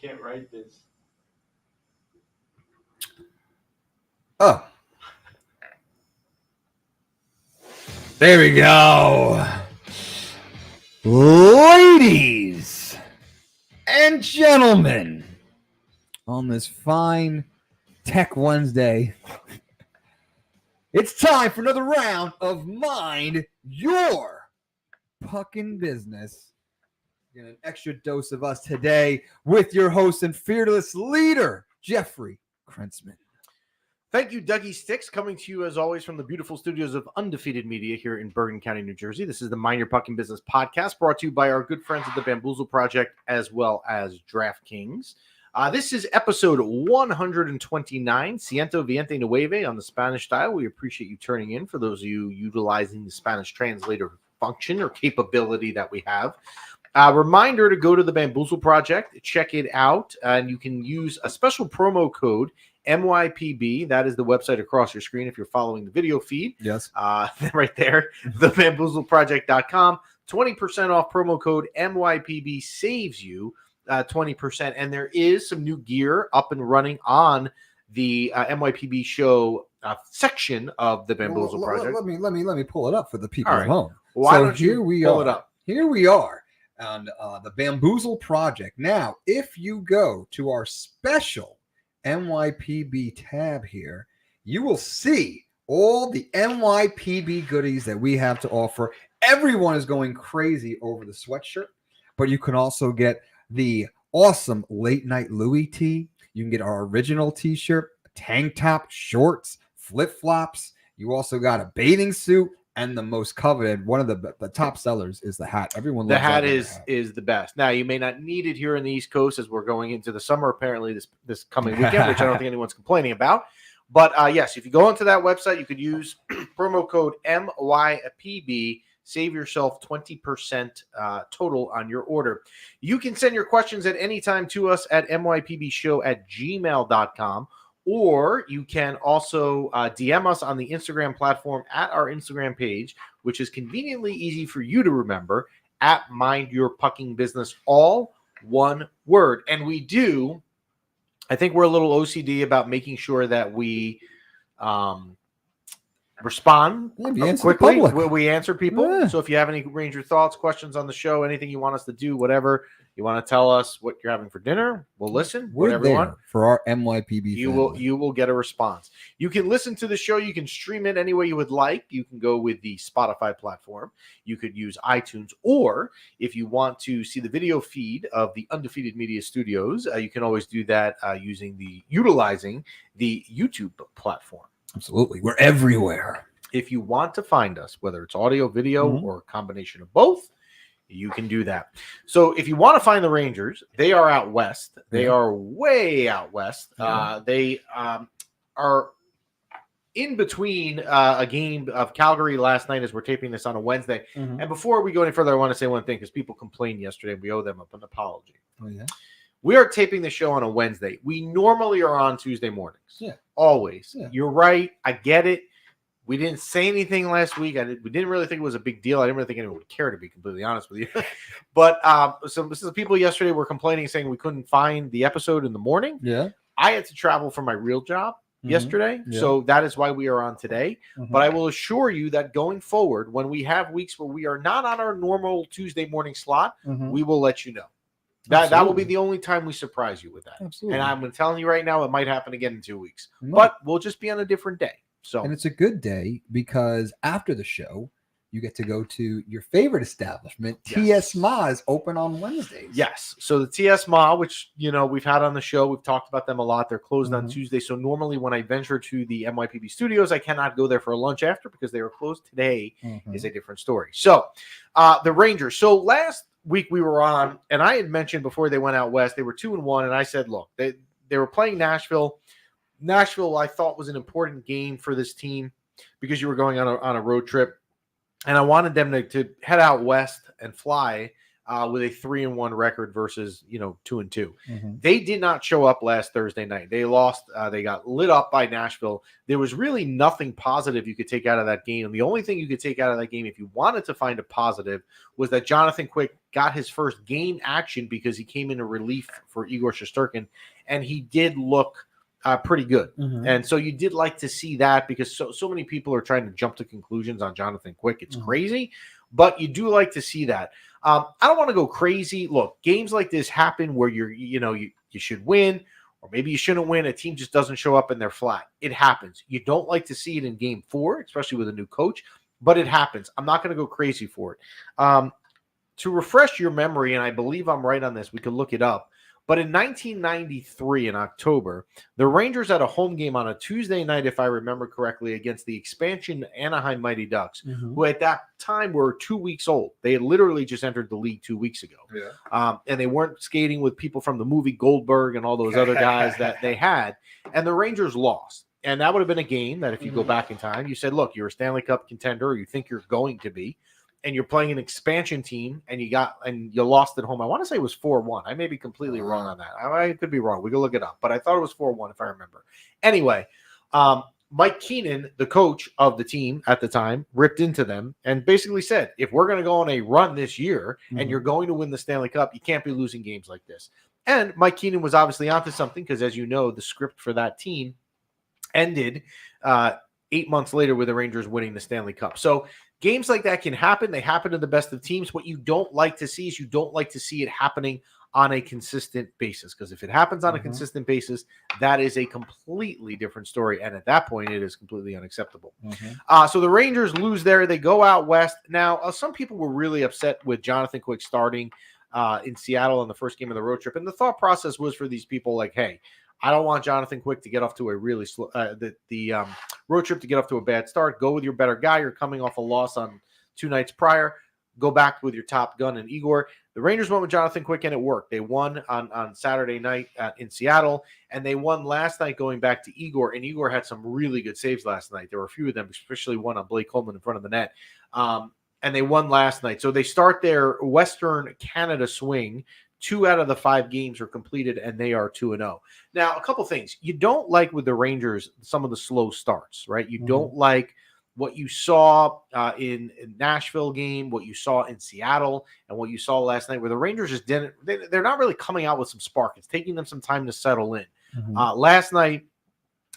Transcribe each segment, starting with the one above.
can't write this. Oh. There we go. Ladies and gentlemen, on this fine Tech Wednesday, it's time for another round of Mind Your Puckin' Business. Get an extra dose of us today with your host and fearless leader, Jeffrey Krentzman. Thank you, Dougie Sticks, coming to you as always from the beautiful studios of Undefeated Media here in Bergen County, New Jersey. This is the Mind Your Puckin' Business podcast brought to you by our good friends at the Bamboozle Project as well as DraftKings. This is episode 129, Ciento Viente Nueve on the Spanish style. We appreciate you turning in for those of you utilizing the Spanish translator function or capability that we have. Reminder to go to the Bamboozle Project, check it out, and you can use a special promo code MYPB. That is the website across your screen if you're following the video feed. Yes. Right there, thebamboozleproject.com. 20% off promo code MYPB saves you 20%. And there is some new gear up and running on the MYPB show section of the Bamboozle Project. Let me pull it up for the people at home. Why don't you pull it up? Here we are on the Bamboozle Project. Now, if you go to our special MYPB tab here, you will see all the MYPB goodies that we have to offer. Everyone is going crazy over the sweatshirt, but you can also get the awesome Late Night Louie tee. You can get our original t-shirt, tank top, shorts, flip-flops. You also got a bathing suit, and the most coveted, one of the top sellers is the hat. Everyone loves the hat is the best. Now, you may not need it here in the East Coast as we're going into the summer, apparently this coming weekend, which I don't think anyone's complaining about. But yes, if you go onto that website, you could use promo code MYPB, save yourself 20% total on your order. You can send your questions at any time to us at mypbshow@gmail.com. Or you can also DM us on the Instagram platform at our Instagram page, which is conveniently easy for you to remember, at Mind Your Pucking Business, all one word. And we do, I think we're a little OCD about making sure that we respond quickly when we answer people. Yeah. So if you have any Ranger thoughts, questions on the show, anything you want us to do, whatever you want to tell us what you're having for dinner, we'll listen. Whatever you want for our MYPB. You will get a response. You can listen to the show. You can stream it any way you would like. You can go with the Spotify platform. You could use iTunes, or if you want to see the video feed of the Undefeated Media Studios, you can always do that utilizing the YouTube platform. Absolutely. We're everywhere. If you want to find us, whether it's audio, video, or a combination of both, you can do that. So if you want to find the Rangers, they are out west. They are way out west. They are in between a game of Calgary last night as we're taping this on a Wednesday. And before we go any further, I want to say one thing because people complained yesterday and we owe them an apology. Oh, yeah. We are taping the show on a Wednesday. We normally are on Tuesday mornings. Yeah. Always. Yeah. You're right. I get it. We didn't say anything last week. We didn't really think it was a big deal. I didn't really think anyone would care, to be completely honest with you. But some people yesterday were complaining, saying we couldn't find the episode in the morning. Yeah. I had to travel for my real job yesterday. Yeah. So that is why we are on today. But I will assure you that going forward, when we have weeks where we are not on our normal Tuesday morning slot, we will let you know. That will be the only time we surprise you with that. Absolutely. And I'm telling you right now, it might happen again in 2 weeks. But we'll just be on a different day. So, and it's a good day because after the show, you get to go to your favorite establishment. Yes. TS Ma is open on Wednesdays. Yes. So the TS Ma, which, we've had on the show, we've talked about them a lot. They're closed on Tuesday. So normally when I venture to the MYPB studios, I cannot go there for a lunch after because they are closed. Today is a different story. So the Rangers. So last week we were on, and I had mentioned before they went out west, they were 2-1. And I said, look, they were playing Nashville. Nashville, I thought, was an important game for this team because you were going on a road trip. And I wanted them to head out west and fly with a 3-1 record versus 2-2. Mhm. They did not show up last Thursday night. They lost. They got lit up by Nashville. There was really nothing positive you could take out of that game. And the only thing you could take out of that game, if you wanted to find a positive, was that Jonathan Quick got his first game action because he came in a relief for Igor Shesterkin, and he did look pretty good. Mhm. And so you did like to see that, because so many people are trying to jump to conclusions on Jonathan Quick. It's crazy, but you do like to see that. I don't want to go crazy. Look, games like this happen where you should win, or maybe you shouldn't win. A team just doesn't show up and they're flat. It happens. You don't like to see it in game 4, especially with a new coach, but it happens. I'm not going to go crazy for it. To refresh your memory, and I believe I'm right on this, we could look it up. But in 1993, in October, the Rangers had a home game on a Tuesday night, if I remember correctly, against the expansion Anaheim Mighty Ducks, who at that time were 2 weeks old. They had literally just entered the league 2 weeks ago. Yeah. And they weren't skating with people from the movie Goldberg and all those other guys that they had. And the Rangers lost. And that would have been a game that if you go back in time, you said, look, you're a Stanley Cup contender, or you think you're going to be, and you're playing an expansion team, and you lost at home. I want to say it was 4-1. I may be completely wrong on that. I could be wrong. We can look it up, but I thought it was 4-1 if I remember. Anyway, Mike Keenan, the coach of the team at the time, ripped into them and basically said, if we're going to go on a run this year and you're going to win the Stanley Cup, you can't be losing games like this. And Mike Keenan was obviously onto something, because, as you know, the script for that team ended 8 months later with the Rangers winning the Stanley Cup. So games like that can happen. They happen to the best of teams. What you don't like to see is you don't like to see it happening on a consistent basis, because if it happens on a consistent basis, that is a completely different story. And at that point, it is completely unacceptable. So the Rangers lose there. They go out west. Now, some people were really upset with Jonathan Quick starting in Seattle in the first game of the road trip. And the thought process was for these people like, hey, I don't want Jonathan Quick to get off to a really slow the road trip to get off to a bad start. Go with your better guy. You're coming off a loss on 2 nights prior. Go back with your top gun and Igor. The Rangers went with Jonathan Quick, and it worked. They won on Saturday night in Seattle, and they won last night going back to Igor. And Igor had some really good saves last night. There were a few of them, especially one on Blake Coleman in front of the net. And they won last night. So they start their Western Canada swing. 2 out of the 5 games are completed, and they are 2-0. Now, a couple things. You don't like with the Rangers some of the slow starts, right? You don't like what you saw in Nashville game, what you saw in Seattle, and what you saw last night, where the Rangers just didn't – they're not really coming out with some spark. It's taking them some time to settle in. Last night,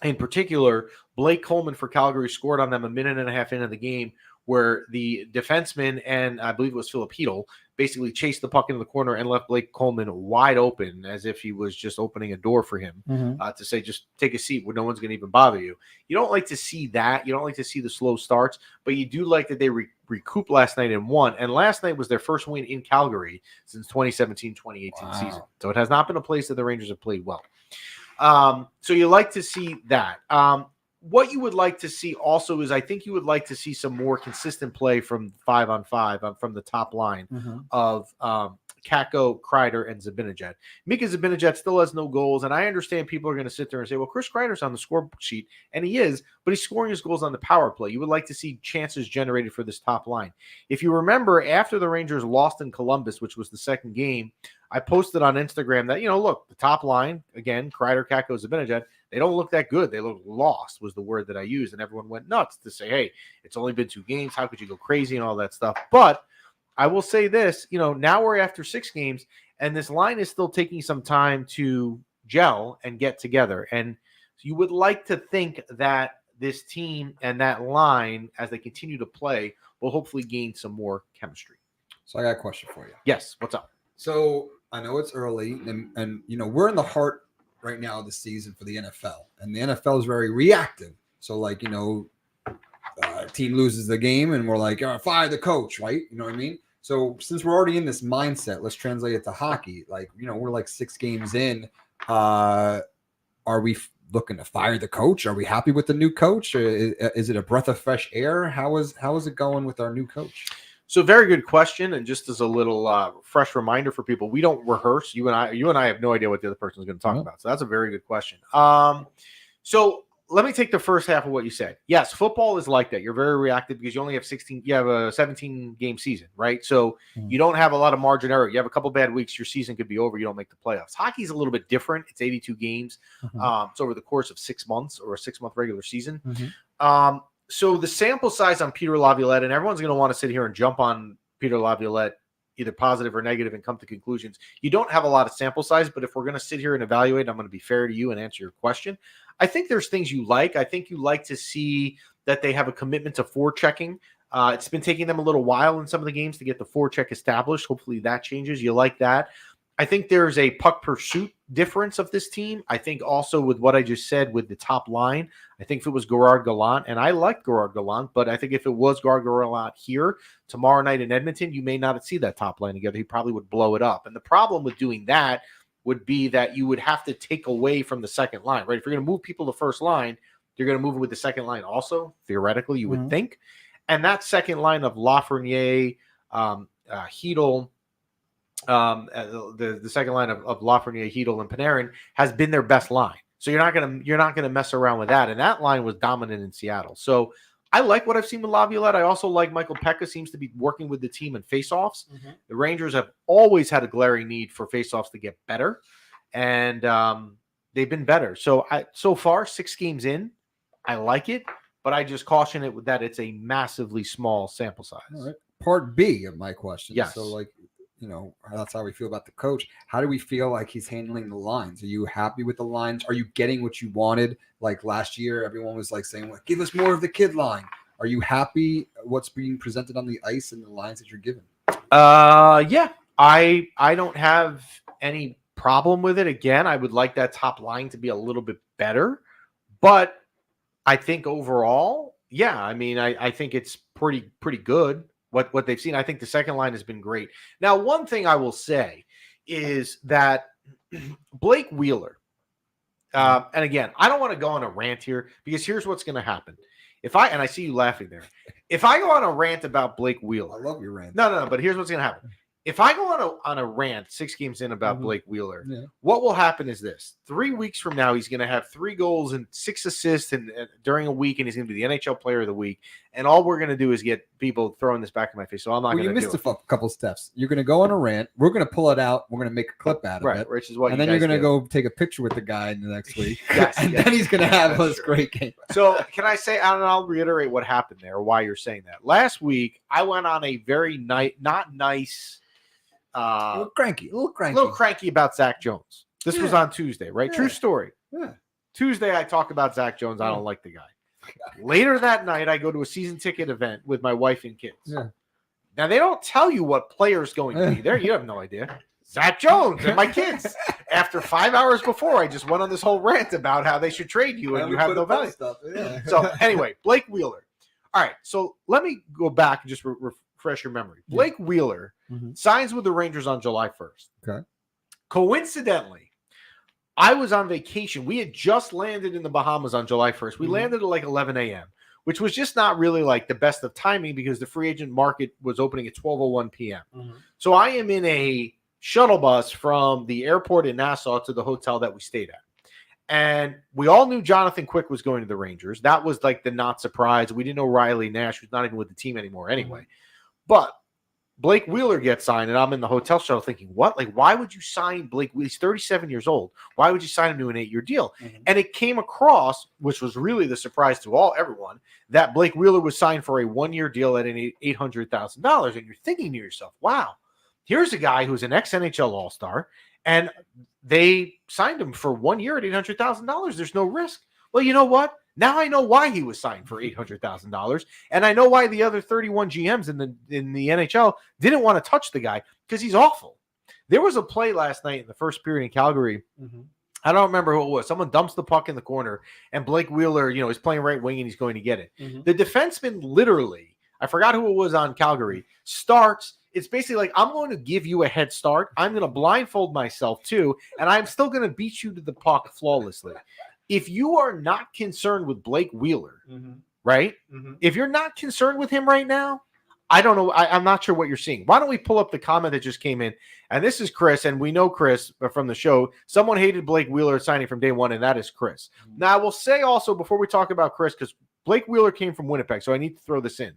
in particular, Blake Coleman for Calgary scored on them a minute and a half into the game, where the defenseman, and I believe it was Philip Hedl, basically chased the puck into the corner and left Blake Coleman wide open, as if he was just opening a door for him to say, just take a seat where no one's going to even bother you. You don't like to see that. You don't like to see the slow starts, but you do like that they recouped last night and won. And last night was their first win in Calgary since 2017-2018 season. So it has not been a place that the Rangers have played well. So you like to see that. What you would like to see also is, I think you would like to see some more consistent play from 5-on-5 from the top line of Kakko, Kreider, and Zibanejad. Mika Zibanejad still has no goals, and I understand people are going to sit there and say, well, Chris Kreider's on the score sheet, and he is, but he's scoring his goals on the power play. You would like to see chances generated for this top line. If you remember, after the Rangers lost in Columbus, which was the second game, I posted on Instagram that, look, the top line, again, Kreider, Kakko, Zibanejad, they don't look that good. They look lost was the word that I used, and everyone went nuts to say, hey, it's only been 2 games. How could you go crazy and all that stuff? But I will say this, now we're after 6 games, and this line is still taking some time to gel and get together. And you would like to think that this team and that line, as they continue to play, will hopefully gain some more chemistry. So I got a question for you. Yes, what's up? So I know it's early, and we're in the heart right now of the season for the NFL, and the NFL is very reactive. So, team loses the game, and we're like, fire the coach, right? You know what I mean? So since we're already in this mindset, let's translate it to hockey. We're like 6 games in. Are we looking to fire the coach? Are we happy with the new coach? Or is it a breath of fresh air? How is it going with our new coach? So very good question, and just as a little fresh reminder for people, we don't rehearse. You and I have no idea what the other person is going to talk about. So that's a very good question. So let me take the first half of what you said. Yes, football is like that. You're very reactive because you only have 16. You have a 17 game season, right? So you don't have a lot of margin error. You have a couple bad weeks, your season could be over. You don't make the playoffs. Hockey's a little bit different. It's 82 games. It's over the course of 6 months or a 6-month regular season. So the sample size on Peter Laviolette, and everyone's going to want to sit here and jump on Peter Laviolette, either positive or negative, and come to conclusions. You don't have a lot of sample size, but if we're going to sit here and evaluate, I'm going to be fair to you and answer your question. I think there's things you like. I think you like to see that they have a commitment to forechecking. It's been taking them a little while in some of the games to get the forecheck established. Hopefully that changes. You like that. I think there's a puck pursuit difference of this team. I think also with what I just said with the top line, I think if it was Gerard Gallant, and I like Gerard Gallant, but I think if it was Gerard Gallant here tomorrow night in Edmonton, you may not see that top line together. He probably would blow it up. And the problem with doing that would be that you would have to take away from the second line, right? If you're going to move people to first line, you're going to move it with the second line also, theoretically, you would think. And that second line of Lafreniere, Hedl, the second line of Lafreniere, Hedl, and Panarin has been their best line. So you're not gonna mess around with that. And that line was dominant in Seattle. So I like what I've seen with Laviolette. I also like Michael Pekka seems to be working with the team in faceoffs. The Rangers have always had a glaring need for faceoffs to get better, and they've been better. So so far 6 games in, I like it, but I just caution it that it's a massively small sample size. All right. Part B of my question. Yes. So that's how we feel about the coach. How do we feel like he's handling the lines? Are you happy with the lines? Are you getting what you wanted? Like last year, everyone was like saying, give us more of the kid line. Are you happy what's being presented on the ice and the lines that you're given? Yeah, I don't have any problem with it. Again, I would like that top line to be a little bit better, but I think overall, yeah, I mean, I think it's pretty good. What they've seen. I think the second line has been great. Now, one thing I will say is that Blake Wheeler, and again, I don't want to go on a rant here because here's what's going to happen. And I see you laughing there. If I go on a rant about Blake Wheeler. I love your rant. No, but here's what's going to happen. If I go on a rant 6 games in about Blake Wheeler, what will happen is this. 3 weeks from now, he's going to have 3 goals and 6 assists during a week, and he's going to be the NHL Player of the Week. And all we're going to do is get people throwing this back in my face. So I'm not going to do it. You missed a couple steps. You're going to go on a rant. We're going to pull it out. We're going to make a clip out of it. Which is what and then you're going to go take a picture with the guy in the next week. and then he's going to have this great game. So can I say, and I'll reiterate what happened there, why you're saying that. Last week, I went on a very not nice – a little cranky about Zach Jones. This was on Tuesday, right? True story. Tuesday, I talk about Zach Jones. I don't like the guy. Later that night, I go to a season ticket event with my wife and kids. Now, they don't tell you what player's going to be there. You have no idea. Zach Jones and my kids. After 5 hours before, I just went on this whole rant about how they should trade you and you have no value. So anyway, Blake Wheeler. All right, so let me go back and just refresh your memory. Blake Wheeler signs with the Rangers on July 1st. Okay. Coincidentally, I was on vacation. We had just landed in the Bahamas on July 1st. We landed at like 11 a.m., which was just not really like the best of timing because the free agent market was opening at 12:01 p.m. So I am in a shuttle bus from the airport in Nassau to the hotel that we stayed at. And we all knew Jonathan Quick was going to the Rangers. That was like the not surprise. We didn't know Riley Nash, who's not even with the team anymore anyway. But Blake Wheeler gets signed, and I'm in the hotel shuttle thinking, what? Like, why would you sign Blake Wheeler? He's 37 years old. Why would you sign him to an 8-year deal? And it came across, which was really the surprise to everyone, that Blake Wheeler was signed for a 1-year deal at an $800,000. And you're thinking to yourself, wow, here's a guy who's an ex-NHL All-Star, and they signed him for 1 year at $800,000. There's no risk. Well, you know what? Now I know why he was signed for $800,000, and I know why the other 31 GMs in the NHL didn't want to touch the guy because he's awful. There was a play last night in the first period in Calgary. I don't remember who it was. Someone dumps the puck in the corner, and Blake Wheeler, is playing right wing, and he's going to get it. The defenseman literally, I forgot who it was on Calgary, starts. It's basically like, I'm going to give you a head start. I'm going to blindfold myself too, and I'm still going to beat you to the puck flawlessly. If you are not concerned with Blake Wheeler, right? If you're not concerned with him right now, I don't know. I'm not sure what you're seeing. Why don't we pull up the comment that just came in? And this is Chris, and we know Chris from the show. Someone hated Blake Wheeler signing from day one, and that is Chris. Now, I will say also before we talk about Chris, because Blake Wheeler came from Winnipeg, so I need to throw this in.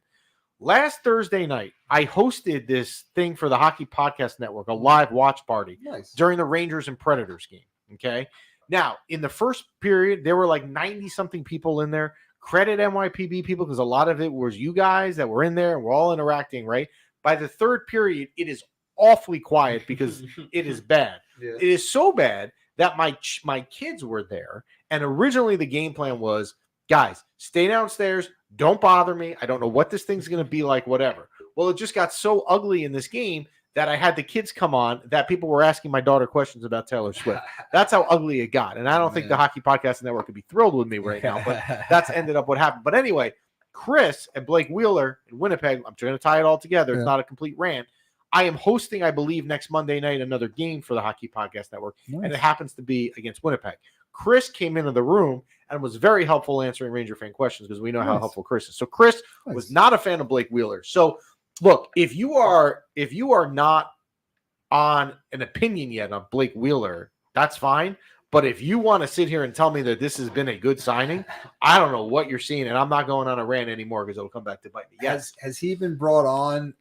Last Thursday night, I hosted this thing for the Hockey Podcast Network, a live watch party during the Rangers and Predators game. Okay. Now, in the first period, there were like 90-something people in there. Credit MYPB people because a lot of it was you guys that were in there and we're all interacting, right? By the third period, it is awfully quiet because it is bad. Yeah. It is so bad that my kids were there, and originally the game plan was, guys, stay downstairs, don't bother me. I don't know what this thing's going to be like, whatever. Well, it just got so ugly in this game that I had the kids come on that people were asking my daughter questions about Taylor Swift. That's how ugly it got. And I don't think the Hockey Podcast Network could be thrilled with me right now, but that's ended up what happened. But anyway, Chris and Blake Wheeler in Winnipeg, I'm trying to tie it all together. It's not a complete rant. I am hosting, I believe, next Monday night, another game for the Hockey Podcast Network, and it happens to be against Winnipeg. Chris came into the room and was very helpful answering Ranger fan questions because we know how helpful Chris is. So Chris was not a fan of Blake Wheeler. So look, if you are not on an opinion yet on Blake Wheeler, that's fine. But if you want to sit here and tell me that this has been a good signing, I don't know what you're seeing, and I'm not going on a rant anymore because it'll come back to bite me. Yes. Has he been brought on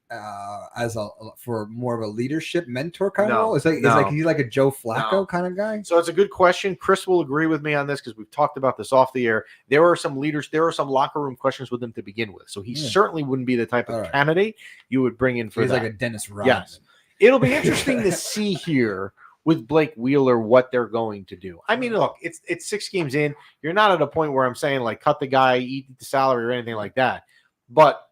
for more of a leadership mentor kind of role? Is he like a Joe Flacco kind of guy? So it's a good question. Chris will agree with me on this because we've talked about this off the air. There are some locker room questions with him to begin with. So he certainly wouldn't be the type of candidate you would bring in for He's that. like a Dennis Rodman. Yes. It'll be interesting to see here with Blake Wheeler what they're going to do. I mean, look, it's 6 games in. You're not at a point where I'm saying, like, cut the guy, eat the salary or anything like that. But,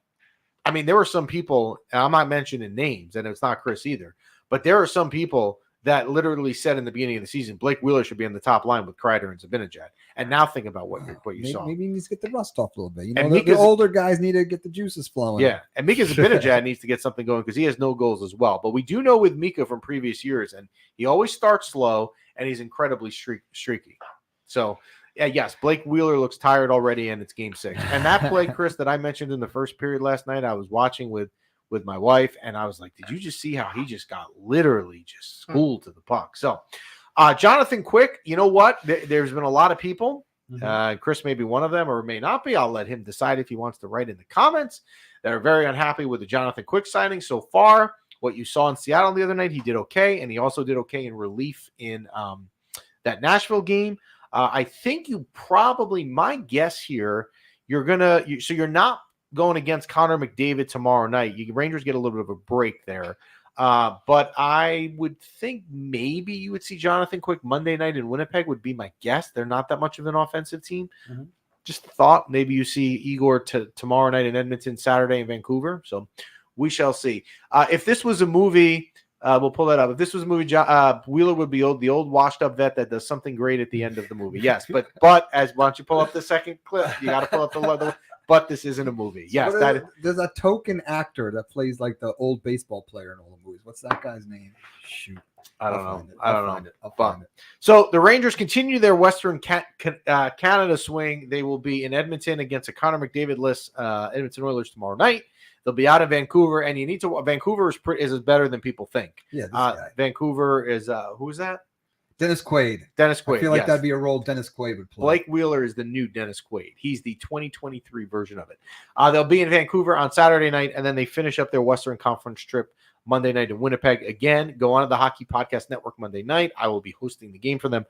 I mean, there were some people, and I'm not mentioning names, and it's not Chris either, but there are some people that literally said in the beginning of the season, Blake Wheeler should be on the top line with Kreider and Zibanejad. And now think about what you saw. Maybe he needs to get the rust off a little bit. You know, the older guys need to get the juices flowing. Yeah, and Mika Zibanejad needs to get something going because he has no goals as well. But we do know with Mika from previous years, and he always starts slow, and he's incredibly streaky. So, yes, Blake Wheeler looks tired already, and it's game 6. And that play, Chris, that I mentioned in the first period last night, I was watching with my wife, and I was like, did you just see how he just got literally just schooled to the puck? So, Jonathan Quick, you know what? There's been a lot of people. Chris may be one of them or may not be. I'll let him decide if he wants to write in the comments that are very unhappy with the Jonathan Quick signing so far. What you saw in Seattle the other night, he did okay, and he also did okay in relief in that Nashville game. I think you probably, my guess here, so you're not going against Connor McDavid tomorrow night. Rangers get a little bit of a break there. But I would think maybe you would see Jonathan Quick Monday night in Winnipeg would be my guess. They're not that much of an offensive team. Just thought maybe you see Igor tomorrow night in Edmonton, Saturday in Vancouver. So we shall see. If this was a movie, we'll pull that up. If this was a movie, Wheeler would be the old washed up vet that does something great at the end of the movie. Yes, but why don't you pull up the second clip? You got to pull up the leather. But this isn't a movie. Yes, there's a token actor that plays like the old baseball player in all the movies. What's that guy's name? Shoot, I don't know. I'll find it. So the Rangers continue their Western Canada swing. They will be in Edmonton against a Connor McDavid-less Edmonton Oilers tomorrow night. They'll be out in Vancouver, and you need to. Vancouver is better than people think. Yeah, Vancouver is who is that? Dennis Quaid. I feel like that'd be a role Dennis Quaid would play. Blake Wheeler is the new Dennis Quaid. He's the 2023 version of it. They'll be in Vancouver on Saturday night, and then they finish up their Western Conference trip Monday night in Winnipeg. Again, go on to the Hockey Podcast Network Monday night. I will be hosting the game for them.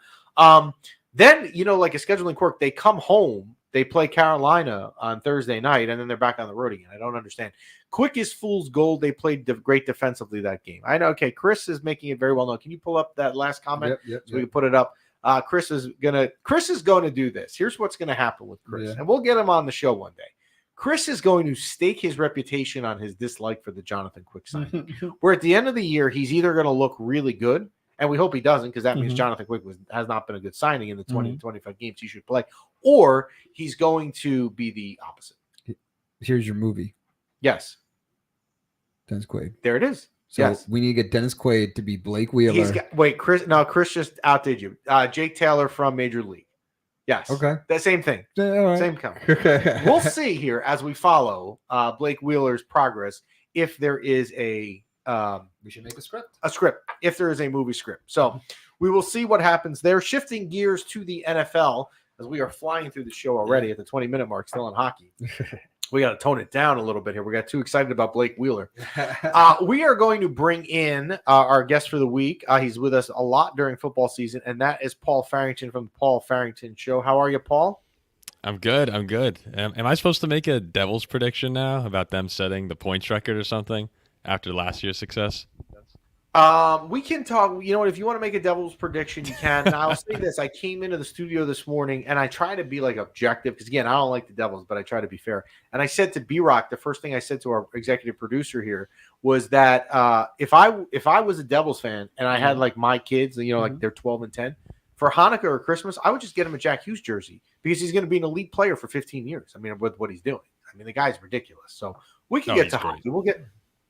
Then, like a scheduling quirk, they come home. They play Carolina on Thursday night, and then they're back on the road again. I don't understand. Quick is fool's gold. They played great defensively that game. I know. Okay, Chris is making it very well known. Can you pull up that last comment so we can put it up? Chris is gonna do this. Here's what's gonna happen with Chris, and we'll get him on the show one day. Chris is going to stake his reputation on his dislike for the Jonathan Quick signing. Where at the end of the year, he's either going to look really good, and we hope he doesn't, because that means Jonathan Quick has not been a good signing in the 20 to 25 games he should play, or he's going to be the opposite. Here's your movie. Yes. Dennis Quaid. There it is. So we need to get Dennis Quaid to be Blake Wheeler. Chris just outdid you. Jake Taylor from Major League. Yes. Okay. That same thing. Yeah, all right. Same company. We'll see here as we follow Blake Wheeler's progress if there is we should make a script. If there is a movie script. So we will see what happens there. Shifting gears to the NFL as we are flying through the show already at the 20-minute mark, still on hockey. We got to tone it down a little bit here. We got too excited about Blake Wheeler. We are going to bring in our guest for the week. He's with us a lot during football season, and that is Paul Farrington from the Paul Farrington Show. How are you, Paul? I'm good. Am I supposed to make a Devils prediction now about them setting the points record or something after last year's success? We can talk. You know what? If you want to make a Devils prediction, you can. Now, I'll say this: I came into the studio this morning, and I try to be like objective because, again, I don't like the Devils, but I try to be fair. And I said to B-Rock, the first thing I said to our executive producer here was that if I was a Devils fan and I had like my kids, like they're 12 and 10, for Hanukkah or Christmas, I would just get him a Jack Hughes jersey because he's going to be an elite player for 15 years. I mean, with what he's doing. I mean, the guy's ridiculous. So we can get to hockey.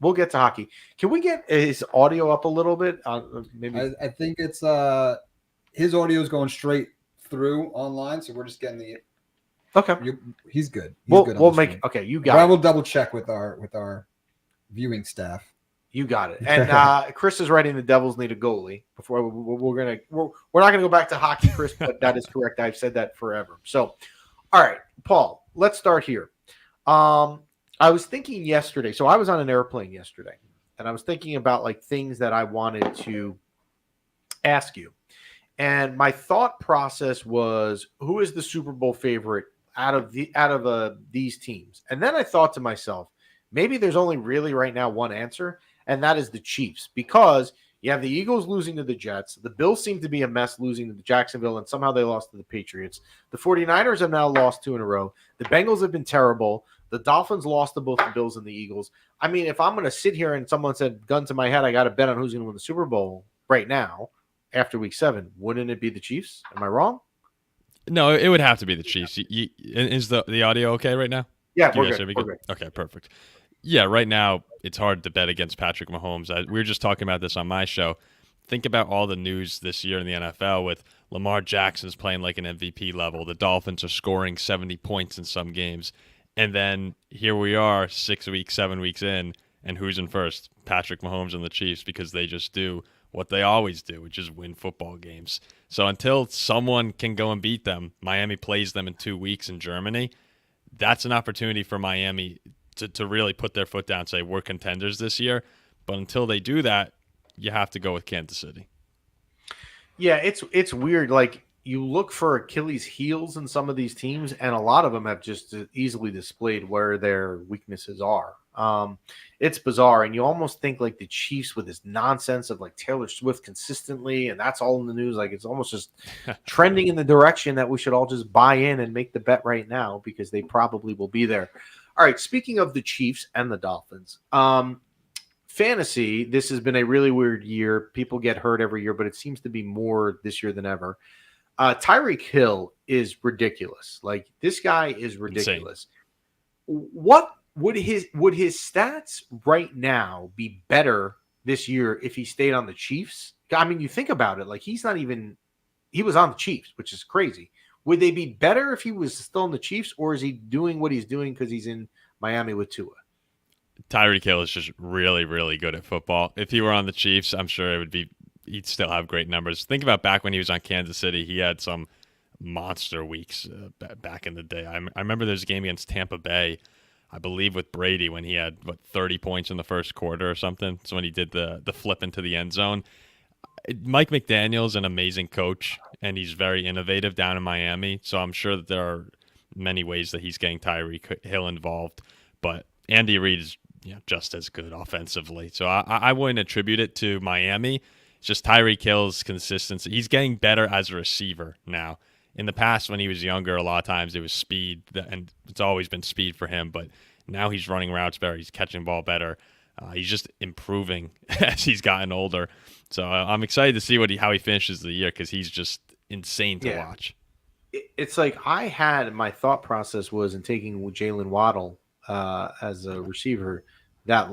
We'll get to hockey. Can we get his audio up a little bit? Maybe I think it's his audio is going straight through online, so we're just getting the. Okay. He's good. We'll make. Okay, you got. But I will double check with our viewing staff. You got it. And Chris is writing the Devils need a goalie. Before we're not gonna go back to hockey, Chris, but that is correct. I've said that forever. So, all right, Paul. Let's start here. I was thinking yesterday. So I was on an airplane yesterday, and I was thinking about like things that I wanted to ask you. And my thought process was, who is the Super Bowl favorite out of these teams? And then I thought to myself, maybe there's only really right now one answer, and that is the Chiefs, because you have the Eagles losing to the Jets. The Bills seem to be a mess losing to Jacksonville, and somehow they lost to the Patriots. The 49ers have now lost 2 in a row. The Bengals have been terrible. The Dolphins lost to both the Bills and the Eagles. I mean, if I'm going to sit here and someone said, gun to my head, I got to bet on who's going to win the Super Bowl right now after week 7, wouldn't it be the Chiefs? Am I wrong? No, it would have to be the Chiefs. Is the audio okay right now? Yeah, we're good. Okay, perfect. Yeah, right now it's hard to bet against Patrick Mahomes. We were just talking about this on my show. Think about all the news this year in the NFL with Lamar Jackson's playing like an MVP level. The Dolphins are scoring 70 points in some games. And then here we are 7 weeks in, and who's in first? Patrick Mahomes and the Chiefs, because they just do what they always do, which is win football games. So until someone can go and beat them, Miami plays them in 2 weeks in Germany. That's an opportunity for Miami to really put their foot down and say, we're contenders this year. But until they do that, you have to go with Kansas City. Yeah, it's weird. Like, you look for Achilles heels in some of these teams, and a lot of them have just easily displayed where their weaknesses are. It's bizarre, and you almost think like the Chiefs with this nonsense of like Taylor Swift consistently, and that's all in the news. Like, it's almost just trending in the direction that we should all just buy in and make the bet right now because they probably will be there. All right, speaking of the Chiefs and the Dolphins, fantasy, this has been a really weird year. People get hurt every year, but it seems to be more this year than ever. Tyreek Hill is ridiculous. Like, this guy is ridiculous. Insane. What would his stats right now be better this year if he stayed on the Chiefs? I mean, you think about it, like he was on the Chiefs, which is crazy. Would they be better if he was still in the Chiefs, or is he doing what he's doing because he's in Miami with Tua? Tyreek Hill is just really, really good at football. If he were on the Chiefs, I'm sure he'd still have great numbers. Think about back when he was on Kansas City. He had some monster weeks back in the day. I remember there's a game against Tampa Bay, I believe with Brady, when he had 30 points in the first quarter or something. So when he did the flip into the end zone. Mike McDaniel's an amazing coach, and he's very innovative down in Miami. So I'm sure that there are many ways that he's getting Tyreek Hill involved. But Andy Reid is just as good offensively. So I wouldn't attribute it to Miami. It's just Tyreek Hill's consistency. He's getting better as a receiver now. In the past, when he was younger, a lot of times it was speed, and it's always been speed for him. But now he's running routes better. He's catching the ball better. He's just improving as he's gotten older. So I'm excited to see how he finishes the year, because he's just insane to watch. It's like my thought process was in taking Jalen Waddle as a receiver that,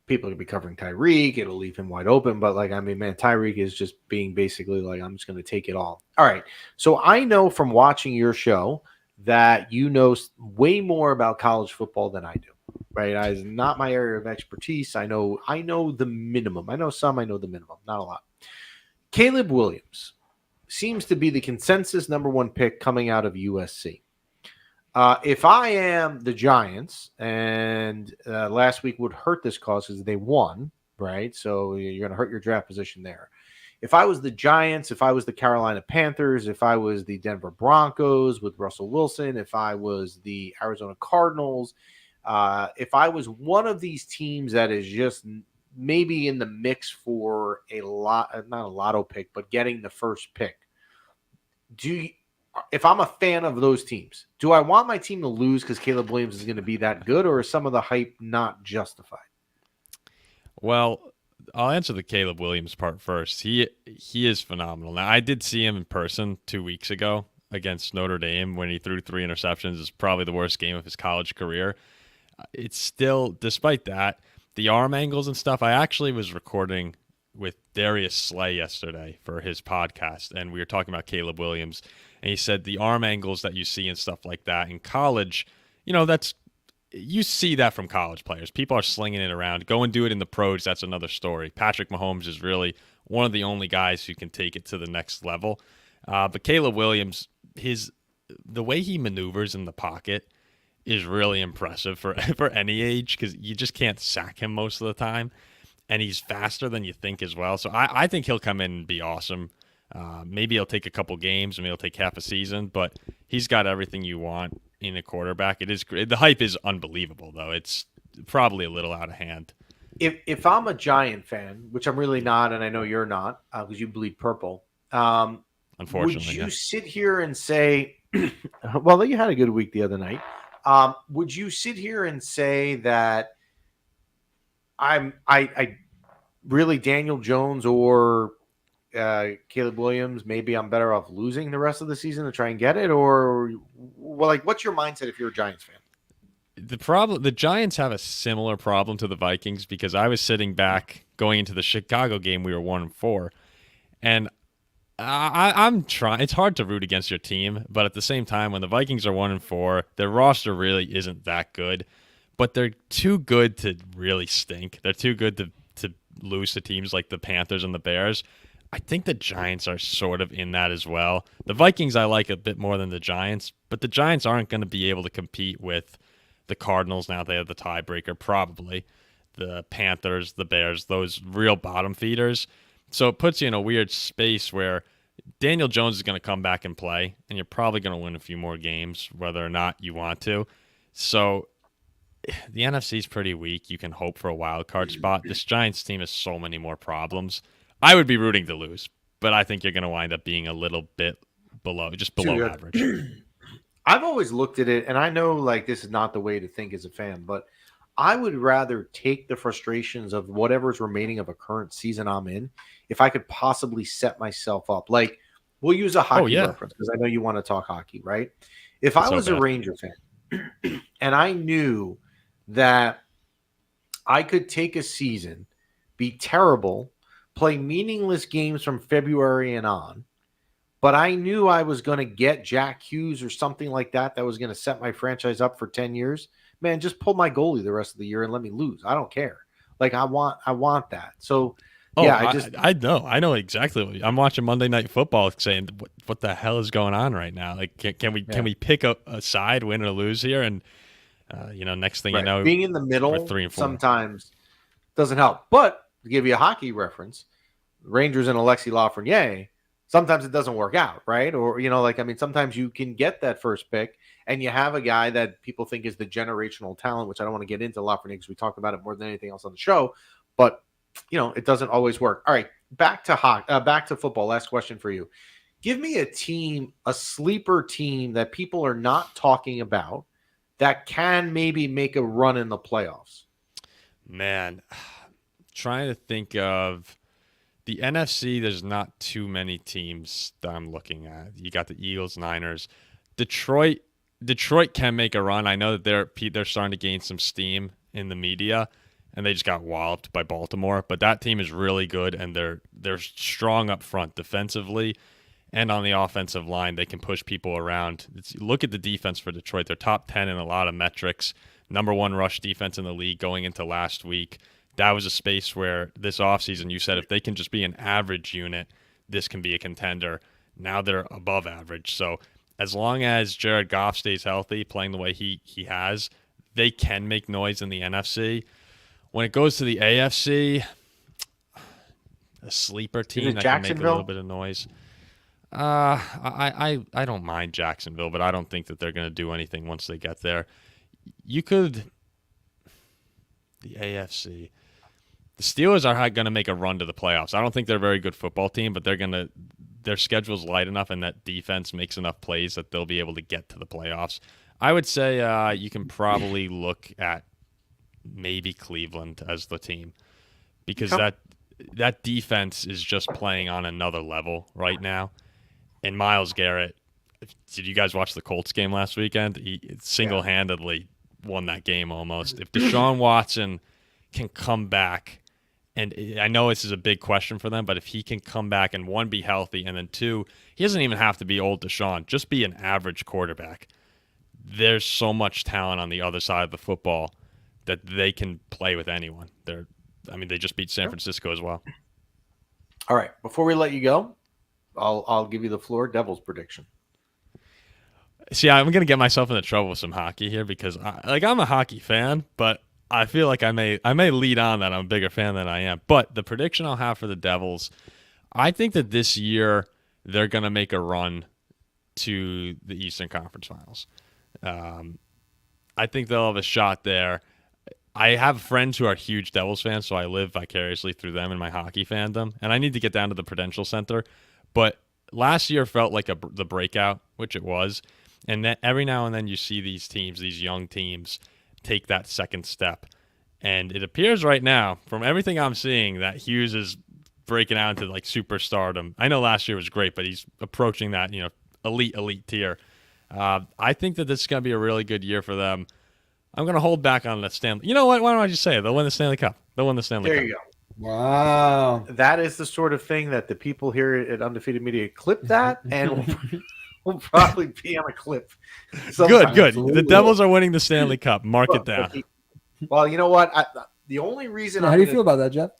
people are going to be covering Tyreek. It'll leave him wide open. But, like, I mean, man, Tyreek is just being basically like, I'm just going to take it all. All right. So I know from watching your show that you know way more about college football than I do, right? It's not my area of expertise. I know the minimum. I know some, I know the minimum, not a lot. Caleb Williams seems to be the consensus number one pick coming out of USC. If I am the Giants, and last week would hurt this cause because they won, right? So you're going to hurt your draft position there. If I was the Giants, if I was the Carolina Panthers, if I was the Denver Broncos with Russell Wilson, if I was the Arizona Cardinals, if I was one of these teams that is just maybe in the mix for not a lotto pick, but getting the first pick, if I'm a fan of those teams, do I want my team to lose because Caleb Williams is going to be that good, or is some of the hype not justified? Well, I'll answer the Caleb Williams part first. He is phenomenal. Now, I did see him in person 2 weeks ago against Notre Dame when he threw 3 interceptions. It's probably the worst game of his college career. It's still, despite that, the arm angles and stuff. I actually was recording with Darius Slay yesterday for his podcast, and we were talking about Caleb Williams, and he said the arm angles that you see and stuff like that in college, you see that from college players. People are slinging it around. Go and do it in the pros. That's another story. Patrick Mahomes is really one of the only guys who can take it to the next level. But Caleb Williams, the way he maneuvers in the pocket is really impressive for any age, because you just can't sack him most of the time. And he's faster than you think as well. So I think he'll come in and be awesome. Maybe he'll take a couple games, maybe he'll take half a season, but he's got everything you want in a quarterback. It is great. The hype is unbelievable, though. It's probably a little out of hand. If I'm a Giant fan, which I'm really not, and I know you're not, because you bleed purple, unfortunately, would you sit here and say, well, you had a good week the other night. Would you sit here and say that I really Daniel Jones or Caleb Williams, maybe I'm better off losing the rest of the season to try and get it? Or, well, like, what's your mindset if you're a Giants fan? The Giants have a similar problem to the Vikings, because I was sitting back going into the Chicago game. We were 1-4, and I'm trying. It's hard to root against your team, but at the same time, when the Vikings are 1-4, their roster really isn't that good, but they're too good to really stink. They're too good to lose to teams like the Panthers and the Bears. I think the Giants are sort of in that as well. The Vikings I like a bit more than the Giants, but the Giants aren't going to be able to compete with the Cardinals now. They have the tiebreaker, probably. The Panthers, the Bears, those real bottom feeders. So it puts you in a weird space where Daniel Jones is going to come back and play, and you're probably going to win a few more games, whether or not you want to. So the NFC is pretty weak. You can hope for a wild card spot. This Giants team has so many more problems. I would be rooting to lose, but I think you're going to wind up being a little bit below average. I've always looked at it, and I know, like, this is not the way to think as a fan, but I would rather take the frustrations of whatever's remaining of a current season I'm in if I could possibly set myself up. Like, we'll use a hockey reference because I know you want to talk hockey, right? If I was a Ranger fan and I knew that I could take a season, be terrible, play meaningless games from February and on, but I knew I was going to get Jack Hughes or something like that was going to set my franchise up for 10 years, man, just pull my goalie the rest of the year and let me lose. I don't care. Like, I want that. So, I know exactly. I'm watching Monday Night Football saying, what the hell is going on right now? Like, can we pick a side, win or lose here? And, next thing you know, being in the middle 3-4 sometimes doesn't help. But to give you a hockey reference, Rangers and Alexis Lafreniere, sometimes it doesn't work out, right? Or, sometimes you can get that first pick and you have a guy that people think is the generational talent, which I don't want to get into Lafreniere because we talked about it more than anything else on the show, but it doesn't always work. All right, back to football. Last question for you. Give me a sleeper team that people are not talking about that can maybe make a run in the playoffs. Man, trying to think of the NFC. There's not too many teams that I'm looking at. You got the Eagles, Niners, Detroit can make a run. I know that they're starting to gain some steam in the media. and they just got walloped by Baltimore. But that team is really good, and they're strong up front defensively, and on the offensive line, they can push people around. Look at the defense for Detroit; they're top 10 in a lot of metrics. Number 1 rush defense in the league going into last week. That was a space where this offseason you said if they can just be an average unit, this can be a contender. Now they're above average. So as long as Jared Goff stays healthy, playing the way he has, they can make noise in the NFC. When it goes to the AFC, a sleeper team that can make a little bit of noise. I don't mind Jacksonville, but I don't think that they're going to do anything once they get there. The AFC. The Steelers are going to make a run to the playoffs. I don't think they're a very good football team, but their schedule's light enough and that defense makes enough plays that they'll be able to get to the playoffs. I would say you can probably look at maybe Cleveland as the team because that defense is just playing on another level right now. And Myles Garrett, did you guys watch the Colts game last weekend? He single-handedly won that game almost. If Deshaun Watson can come back, and I know this is a big question for them, but if he can come back and 1, be healthy, and then 2, he doesn't even have to be old Deshaun, just be an average quarterback. There's so much talent on the other side of the football that they can play with anyone. They just beat San Francisco as well. All right, before we let you go, I'll give you the floor. Devils prediction. See, I'm going to get myself into trouble with some hockey here because I'm a hockey fan, but I feel like I may lead on that I'm a bigger fan than I am. But the prediction I'll have for the Devils, I think that this year they're going to make a run to the Eastern Conference Finals. I think they'll have a shot there. I have friends who are huge Devils fans, so I live vicariously through them in my hockey fandom. And I need to get down to the Prudential Center. But last year felt like the breakout, which it was. And then every now and then you see these teams, these young teams, take that second step. And it appears right now, from everything I'm seeing, that Hughes is breaking out into like superstardom. I know last year was great, but he's approaching that, elite tier. I think that this is going to be a really good year for them. I'm going to hold back on the Stanley. You know what? Why don't I just say it? They'll win the Stanley Cup. They'll win the Stanley Cup. There you go. Wow. That is the sort of thing that the people here at Undefeated Media clip that and will probably be on a clip. Good. Absolutely. The Devils are winning the Stanley Cup. Mark it down. Well, you know what? The only reason How do you feel about that, Jeff?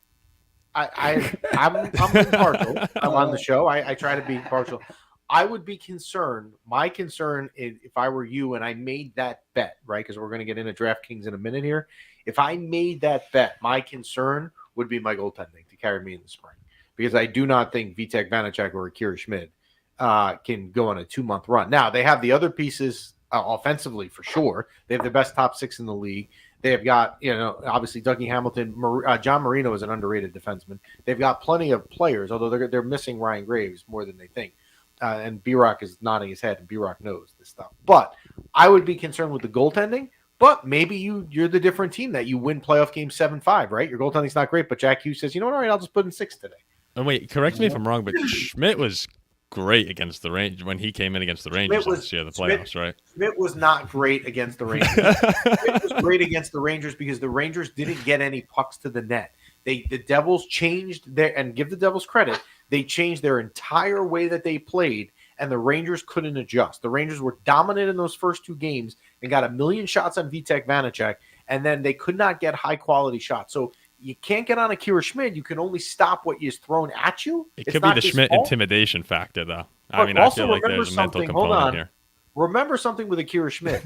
I'm impartial. I'm on the show. I try to be impartial. I would be concerned. My concern is if I were you and I made that bet, right? Because we're going to get into DraftKings in a minute here. If I made that bet, my concern would be my goaltending to carry me in the spring. Because I do not think Vitek Vanacek or Akira Schmid can go on a 2-month run. Now, they have the other pieces offensively for sure. They have the best top 6 in the league. They've got, obviously Dougie Hamilton. John Marino is an underrated defenseman. They've got plenty of players, although they're missing Ryan Graves more than they think. And B-Rock is nodding his head, and B-Rock knows this stuff. But I would be concerned with the goaltending. But maybe you're the different team that you win playoff game 7-5, right? Your goaltending's not great, but Jack Hughes says, you know what, all right, I'll just put in 6 today. And wait, correct me if I'm wrong, but Schmidt was great against the Rangers when he came in against the Rangers last year, the playoffs, right? Schmidt was not great against the Rangers. Schmidt was great against the Rangers because the Rangers didn't get any pucks to the net. The Devils changed and give the Devils credit, they changed their entire way that they played, and the Rangers couldn't adjust. The Rangers were dominant in those first 2 games and got 1,000,000 shots on Vitek Vanacek, and then they could not get high-quality shots. So you can't get on Akira Schmid. You can only stop what is thrown at you. It could be the Schmidt intimidation factor, though. I feel like there's a mental component here. Remember something with Akira Schmid.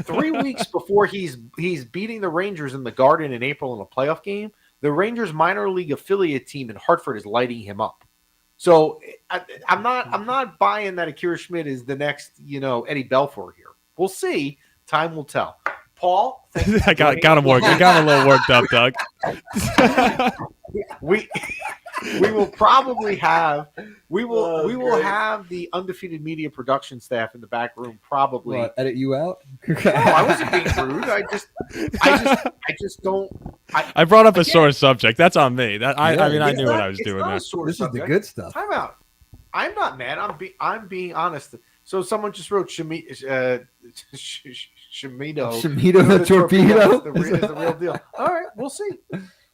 3 weeks before he's beating the Rangers in the Garden in April in a playoff game, the Rangers minor league affiliate team in Hartford is lighting him up. So I'm not buying that Akira Schmid is the next, Eddie Belfour here. We'll see. Time will tell. Paul, I got him worked. I got him a little worked up, Doug. we will probably have have the Undefeated Media production staff in the back room probably. What, edit you out? No, I wasn't being rude. I just don't. I brought up a sore subject. That's on me. I knew what I was doing there. This is the good stuff. Time out. I'm not mad. I'm being honest. So someone just wrote Shamido. Shamido the torpedo is the real deal. All right. we'll see.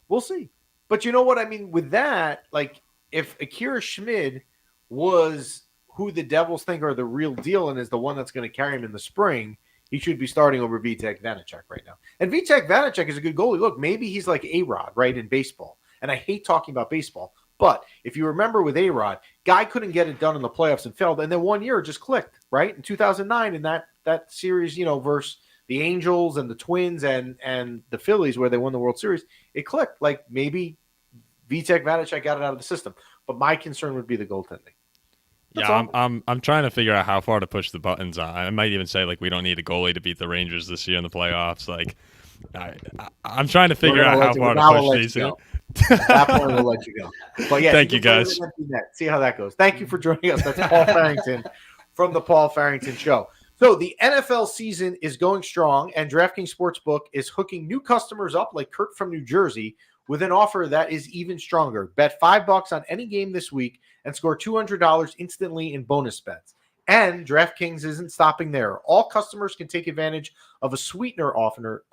We'll see. But you know what I mean with that? Like, if Akira Schmid was who the Devils think are the real deal and is the one that's going to carry him in the spring, he should be starting over Vitek Vanacek right now. And Vitek Vanacek is a good goalie. Look, maybe he's like A-Rod, right, in baseball. And I hate talking about baseball. But if you remember with A-Rod, guy couldn't get it done in the playoffs and failed. And then 1 year it just clicked, right? In 2009 in that series, versus the Angels and the Twins and the Phillies where they won the World Series, it clicked. Like maybe Vitek Vanacek got it out of the system. But my concern would be the goaltending. Yeah, I'm trying to figure out how far to push the buttons on. I might even say like we don't need a goalie to beat the Rangers this year in the playoffs. Like, I'm trying to figure out how far to push these. At that point, we'll let you go. But yeah, thank you guys. See how that goes. Thank you for joining us. That's Paul Farrington from the Paul Farrington Show. So the NFL season is going strong, and DraftKings Sportsbook is hooking new customers up like Kurt from New Jersey with an offer that is even stronger. Bet $5 on any game this week and score $200 instantly in bonus bets. And DraftKings isn't stopping there. All customers can take advantage of a sweetener offer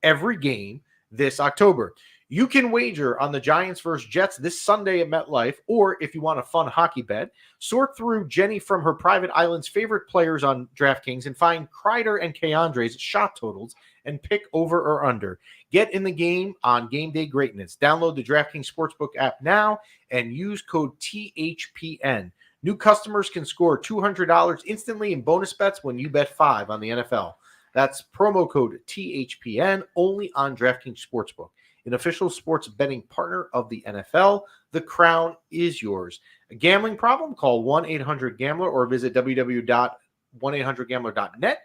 every game this October. You can wager on the Giants versus Jets this Sunday at MetLife, or if you want a fun hockey bet, sort through Jenny from her private island's favorite players on DraftKings and find Kreider and Keandre's shot totals and pick over or under. Get in the game on game day greatness. Download the DraftKings Sportsbook app now and use code THPN. New customers can score $200 instantly in bonus bets when you bet $5 on the NFL. That's promo code THPN only on DraftKings Sportsbook, an official sports betting partner of the NFL. The crown is yours. A gambling problem? Call 1-800-GAMBLER or visit www.1800gambler.net.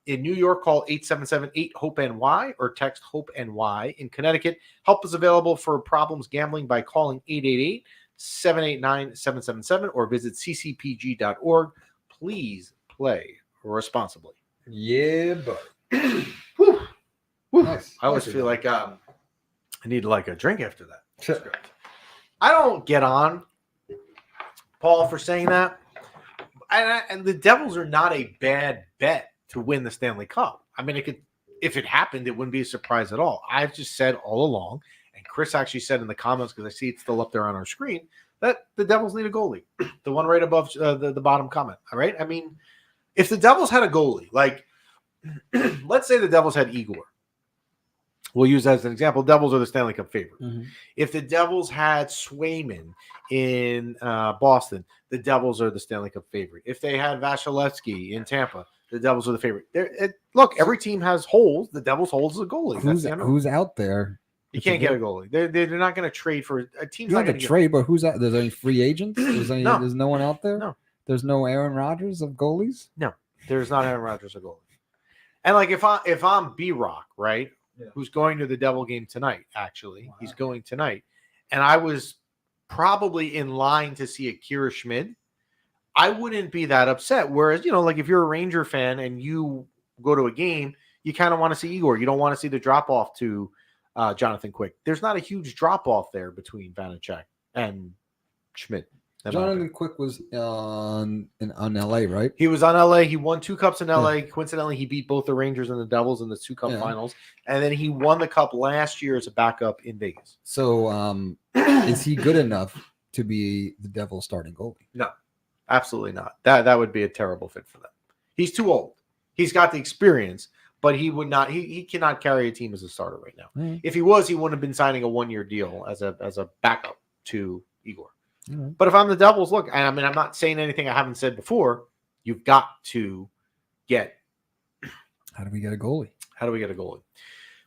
In New York, call 877-8-HOPE-NY or text HOPE-NY. In Connecticut, help is available for problems gambling by calling 888-789-777 or visit ccpg.org. Please play responsibly. Yeah, but nice. I always feel like I need like a drink after that. I don't get on Paul for saying that. And the Devils are not a bad bet to win the Stanley Cup. I mean, if it happened, it wouldn't be a surprise at all. I've just said all along, and Chris actually said in the comments, because I see it's still up there on our screen, that the Devils need a goalie. The one right above the bottom comment. All right. I mean, if the Devils had a goalie, like let's say the Devils had Igor. We'll use that as an example. Devils are the Stanley Cup favorite. Mm-hmm. If the Devils had Swayman in Boston, the Devils are the Stanley Cup favorite. If they had Vasilevsky in Tampa, the Devils are the favorite. Look, every team has holes. The Devils holds a goalie. Who's out there? You can't get a goalie. They're not going to trade for a team. You're not going to trade, but who's out? There's any free agents? There's no one out there? No. There's no Aaron Rodgers of goalies? No. There's not Aaron Rodgers of goalies. And like if I'm B-Rock, right? Yeah. Who's going to the Devil game tonight, actually. Wow. He's going tonight. And I was probably in line to see Akira Schmid. I wouldn't be that upset. Whereas, like if you're a Ranger fan and you go to a game, you kind of want to see Igor. You don't want to see the drop-off to Jonathan Quick. There's not a huge drop-off there between Vanacek and Schmid. Jonathan Quick was on LA, right? He was on LA. He won 2 cups in LA. Yeah. Coincidentally, he beat both the Rangers and the Devils in the 2 cup finals. And then he won the cup last year as a backup in Vegas. So is he good enough to be the Devils starting goalie? No, absolutely not. That would be a terrible fit for them. He's too old. He's got the experience, but he would not. He cannot carry a team as a starter right now. Mm-hmm. If he was, he wouldn't have been signing a 1-year deal as a backup to Igor. Mm-hmm. But if I'm the Devils, look, I mean, I'm not saying anything I haven't said before. You've got to get. How do we get a goalie?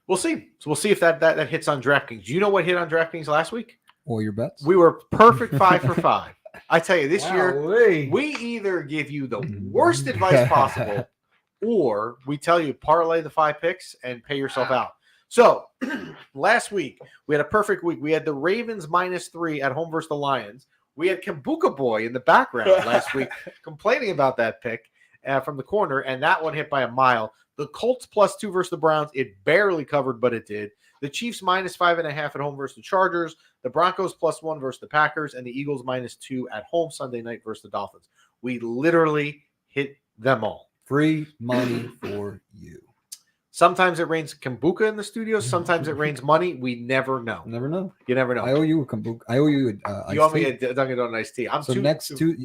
We'll see. So we'll see if that hits on DraftKings. Do you know what hit on DraftKings last week? All your bets. We were perfect 5 for 5. I tell you, this year we either give you the worst advice possible, or we tell you parlay the 5 picks and pay yourself out. So last week we had a perfect week. We had the Ravens -3 at home versus the Lions. We had Kambuka Boy in the background last week complaining about that pick from the corner, and that one hit by a mile. The Colts +2 versus the Browns. It barely covered, but it did. The Chiefs -5.5 at home versus the Chargers. The Broncos +1 versus the Packers, and the Eagles -2 at home Sunday night versus the Dolphins. We literally hit them all. Free money for you. Sometimes it rains kombucha in the studio. Sometimes it rains money. We never know. Never know. You never know. I owe you a kombucha. I owe you You owe me a Dunkin' Donuts iced tea. I'm so too, next too,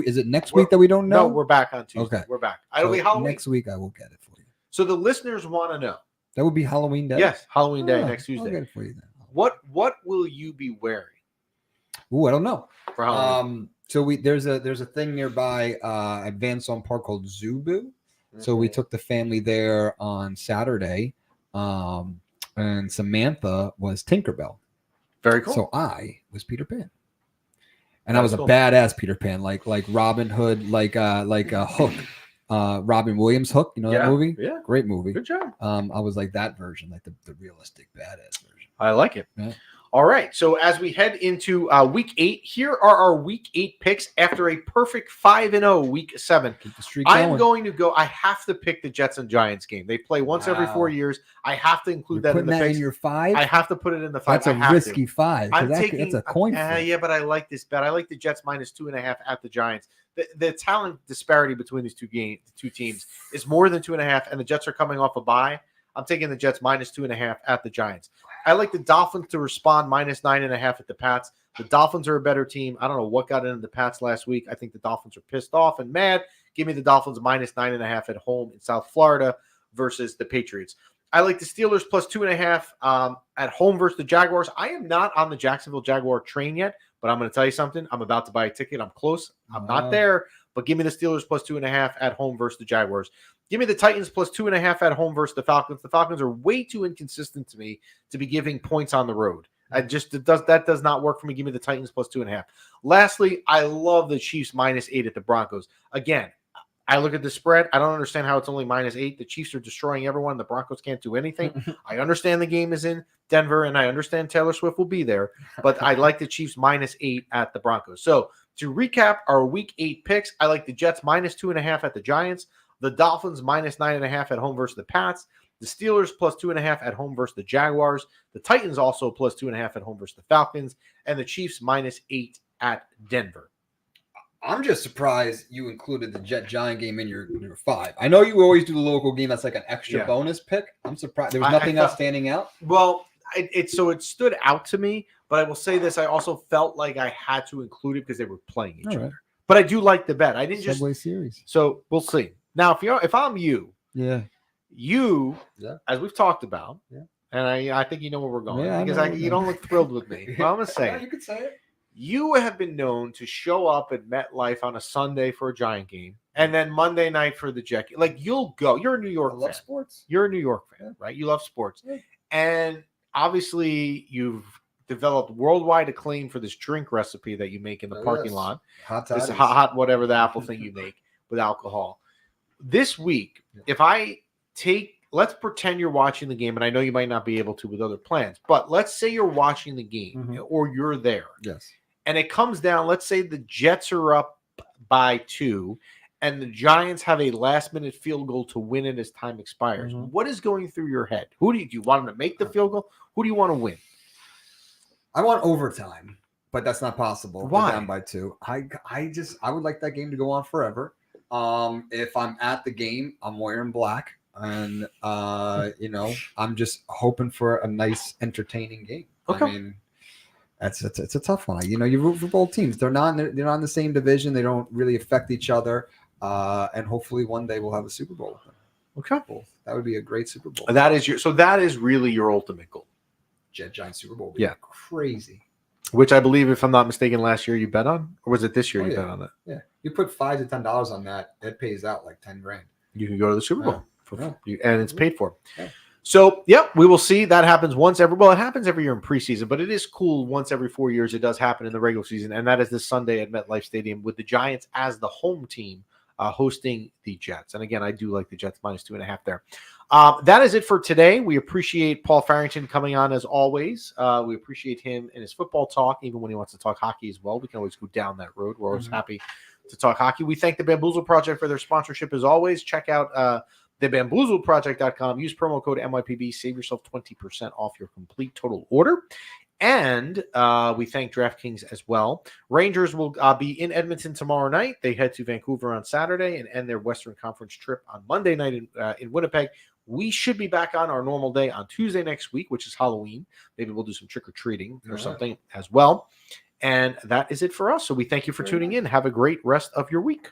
is it next week that we don't know? No, we're back on Tuesday. Okay. We're back. It'll be Halloween. Next week I will get it for you. So the listeners want to know. That would be Halloween day? Yes, Halloween day next Tuesday. I'll get it for you then. What will you be wearing Ooh, I don't know. for Halloween? So there's a thing nearby at Van Son Park called Zubu. So we took the family there on Saturday, and Samantha was Tinkerbell. Very cool. So I was Peter Pan, and That's I was cool. a badass Peter Pan, like Robin Hood, like Hook, Robin Williams Hook. You know that movie? Yeah. Great movie. Good job. I was like that version, like the realistic badass version. I like it. Yeah. All right. So as we head into week 8, here are our week 8 picks after a perfect 5-0 week 7. Keep the streak I'm going. going to go. I have to pick the Jets and Giants game. They play once every 4 years. I have to include You're that in the putting that picks. in your 5. I have to put it in the 5. That's a risky 5. I'm That's taking a coin flip. Yeah, but I like this bet. I like the Jets minus 2.5 at the Giants. The talent disparity between these two teams is more than 2.5, and the Jets are coming off a bye. I'm taking the Jets minus 2.5 at the Giants. I like the Dolphins to respond minus 9.5 at the Pats. The Dolphins are a better team. I don't know what got into the Pats last week. I think the Dolphins are pissed off and mad. Give me the Dolphins minus 9.5 at home in South Florida versus the Patriots. I like the Steelers plus 2.5 at home versus the Jaguars. I am not on the Jacksonville Jaguar train yet, but I'm going to tell you something. I'm about to buy a ticket. I'm close. I'm not there, but give me the Steelers plus 2.5 at home versus the Jaguars. Give me the Titans plus 2.5 at home versus the Falcons. The Falcons are way too inconsistent to me to be giving points on the road. That does not work for me. Give me the Titans plus 2.5. Lastly, I love the Chiefs minus 8 at the Broncos. Again, I look at the spread. I don't understand how it's only minus 8. The Chiefs are destroying everyone. The Broncos can't do anything. I understand the game is in Denver, and I understand Taylor Swift will be there, but I like the Chiefs minus 8 at the Broncos. So to recap our week 8 picks, I like the Jets minus 2.5 at the Giants, the Dolphins minus 9.5 at home versus the Pats, the Steelers plus 2.5 at home versus the Jaguars, the Titans also plus 2.5 at home versus the Falcons, and the Chiefs minus 8 at Denver. I'm just surprised you included the Jet-Giant game in your 5. I know you always do the local game. That's like an extra bonus pick. I'm surprised. There was nothing else standing out? Well, it stood out to me, but I will say this. I also felt like I had to include it because they were playing each other. But I do like the bet. I didn't Subway Series. So we'll see. Now, if I'm you, yeah, as we've talked about, yeah, and I think you know where we're going because you don't look thrilled with me. Well, I'm gonna say it. You could say it. You have been known to show up at MetLife on a Sunday for a Giant game, and then Monday night for the Jet game. Like you'll go. You're a New York fan. I love sports. You're a New York fan, right? You love sports, and obviously you've developed worldwide acclaim for this drink recipe that you make in the parking lot. This hot whatever the apple thing you make with alcohol. This week, if let's pretend you're watching the game, and I know you might not be able to with other plans, but let's say you're watching the game or you're there. Yes. And it comes down, let's say the Jets are up by 2 and the Giants have a last-minute field goal to win it as time expires. What is going through your head? Do you want them to make the field goal? Who do you want to win? I want overtime, but that's not possible. Why? We're down by 2. I would like that game to go on forever. If I'm at the game, I'm wearing black, and I'm just hoping for a nice, entertaining game. Okay. I mean, it's a tough one. You root for both teams. They're not in the same division. They don't really affect each other. And hopefully one day we'll have a Super Bowl with them. Okay. That would be a great Super Bowl. That is really your ultimate goal. Jet-Giant Super Bowl would be crazy. Which I believe, if I'm not mistaken, last year you bet on, or was it this year bet on that? Yeah, you put $5 to $10 on that, it pays out like $10,000. You can go to the Super Bowl, and it's paid for. Yeah. So, we will see. That happens it happens every year in preseason, but it is cool once every 4 years. It does happen in the regular season, and that is this Sunday at MetLife Stadium with the Giants as the home team hosting the Jets. And again, I do like the Jets minus 2.5 there. That is it for today. We appreciate Paul Farrington coming on as always. We appreciate him and his football talk, even when he wants to talk hockey as well. We can always go down that road. We're always happy to talk hockey. We thank the Bamboozle Project for their sponsorship as always. Check out thebamboozleproject.com. Use promo code MYPB. Save yourself 20% off your complete total order. And we thank DraftKings as well. Rangers will be in Edmonton tomorrow night. They head to Vancouver on Saturday and end their Western Conference trip on Monday night in Winnipeg. We should be back on our normal day on Tuesday next week, which is Halloween. Maybe we'll do some trick-or-treating or something as well. And that is it for us. So we thank you for tuning in. Have a great rest of your week.